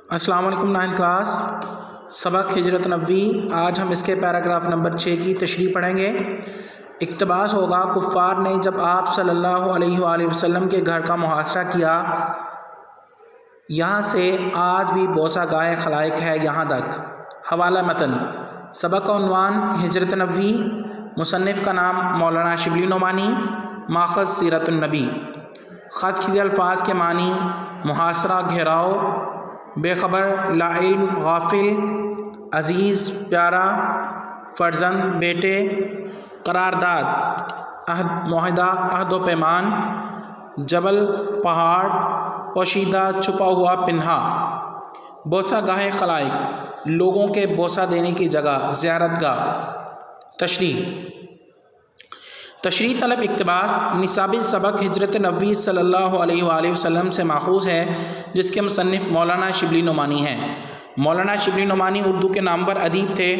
السلام علیکم 9th class سبق ہجرت نبوی۔ آج ہم اس کے پیراگراف نمبر 6 کی تشریح پڑھیں گے۔ اقتباس ہوگا، کفار نے جب آپ صلی اللہ علیہ وآلہ وسلم کے گھر کا محاصرہ کیا، یہاں سے آج بھی بوسہ گاہ خلائق ہے یہاں تک۔ حوالہ متن۔ سبق کا عنوان ہجرت نبوی، مصنف کا نام مولانا شبلی نعمانی، ماخذ سیرت النبی۔ خط کھدے الفاظ کے معنی: محاصرہ، گھیراؤ، بے خبر، لا علم، غافل، عزیز، پیارا، فرزند، بیٹے، قرارداد، عہد، معاہدہ، عہد و پیمان، جبل، پہاڑ، پوشیدہ، چھپا ہوا، پنہا۔ بوسہ گاہ خلائق، لوگوں کے بوسہ دینے کی جگہ، زیارت گاہ۔ تشریح طلب اقتباس: نصابی سبق ہجرت نبوی صلی اللہ علیہ وآلہ وسلم سے ماخوذ ہے، جس کے مصنف مولانا شبلی نعمانی ہیں۔ مولانا شبلی نعمانی اردو کے نامور ادیب تھے۔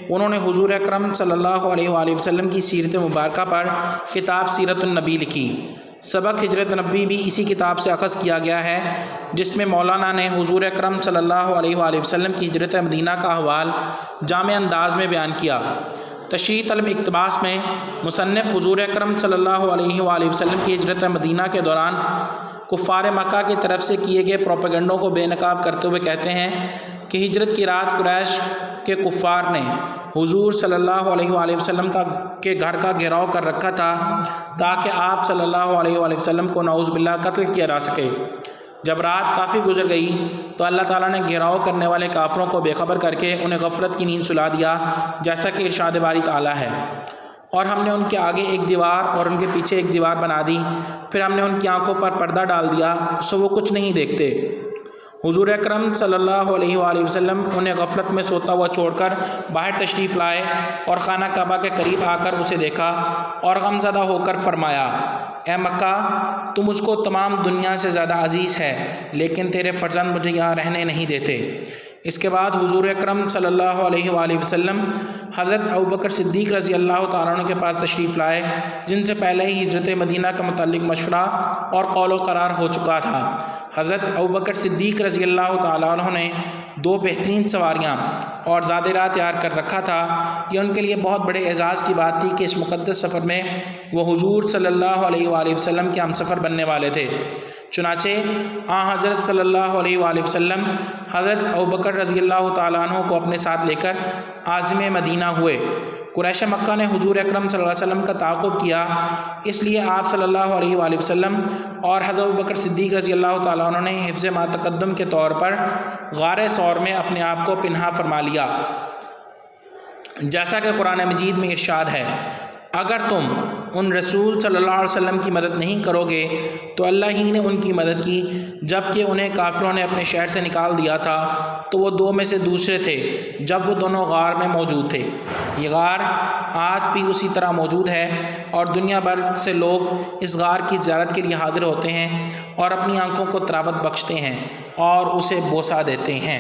انہوں نے حضور اکرم صلی اللہ علیہ وآلہ وسلم کی سیرت مبارکہ پر کتاب سیرت النبی لکھی۔ سبق ہجرت نبوی بھی اسی کتاب سے اخذ کیا گیا ہے، جس میں مولانا نے حضور اکرم صلی اللہ علیہ وآلہ وسلم کی ہجرت مدینہ کا احوال جامع انداز میں بیان کیا۔ تشریح طلب اقتباس میں مصنف حضور اکرم صلی اللہ علیہ وآلہ وسلم کی ہجرت مدینہ کے دوران کفار مکہ کی طرف سے کیے گئے پروپیگنڈوں کو بے نقاب کرتے ہوئے کہتے ہیں کہ ہجرت کی رات قریش کے کفار نے حضور صلی اللہ علیہ وآلہ وسلم کے گھر کا گھیراؤ کر رکھا تھا تاکہ آپ صلی اللہ علیہ وآلہ وسلم کو نعوذ باللہ قتل کیا جا سکے۔ جب رات کافی گزر گئی تو اللہ تعالیٰ نے گھیراؤ کرنے والے کافروں کو بے خبر کر کے انہیں غفلت کی نیند سلا دیا، جیسا کہ ارشاد باری تعالیٰ ہے، اور ہم نے ان کے آگے ایک دیوار اور ان کے پیچھے ایک دیوار بنا دی، پھر ہم نے ان کی آنکھوں پر پردہ ڈال دیا سو وہ کچھ نہیں دیکھتے۔ حضور اکرم صلی اللہ علیہ وآلہ وسلم انہیں غفلت میں سوتا ہوا چھوڑ کر باہر تشریف لائے اور خانہ کعبہ کے قریب آ کر اسے دیکھا اور غمزدہ ہو کر فرمایا: اے مکہ، تو مجھ کو تمام دنیا سے زیادہ عزیز ہے، لیکن تیرے فرزند مجھے یہاں رہنے نہیں دیتے۔ اس کے بعد حضور اکرم صلی اللہ علیہ وآلہ وسلم حضرت ابوبکر صدیق رضی اللہ تعالیٰ عنہ کے پاس تشریف لائے، جن سے پہلے ہی ہجرت مدینہ کا متعلق مشورہ اور قول و قرار ہو چکا تھا۔ حضرت ابوبکر صدیق رضی اللہ تعالیٰ عنہ نے 2 بہترین سواریاں اور زاد راہ تیار کر رکھا تھا۔ یہ ان کے لیے بہت بڑے اعزاز کی بات تھی کہ اس مقدس سفر میں وہ حضور صلی اللہ علیہ وآلہ وسلم کے ہم سفر بننے والے تھے۔ چنانچہ حضرت صلی اللہ علیہ وآلہ وسلم حضرت ابوبکر رضی اللہ تعالیٰ عنہ کو اپنے ساتھ لے کر عازم مدینہ ہوئے۔ قریش مکہ نے حضور اکرم صلی اللہ علیہ وسلم کا تعاقب کیا، اس لیے آپ صلی اللہ علیہ وآلہ وسلم اور حضرت ابوبکر صدیق رضی اللہ تعالیٰ عنہ نے حفظ ما تقدم کے طور پر غار ثور میں اپنے آپ کو پنہا فرما لیا، جیسا کہ قرآن مجید میں ارشاد ہے: اگر تم ان رسول صلی اللہ علیہ وسلم کی مدد نہیں کرو گے تو اللہ ہی نے ان کی مدد کی، جبکہ انہیں کافروں نے اپنے شہر سے نکال دیا تھا تو وہ 2 میں سے دوسرے تھے جب وہ دونوں غار میں موجود تھے۔ یہ غار آج بھی اسی طرح موجود ہے اور دنیا بھر سے لوگ اس غار کی زیارت کے لیے حاضر ہوتے ہیں اور اپنی آنکھوں کو تراوت بخشتے ہیں اور اسے بوسہ دیتے ہیں۔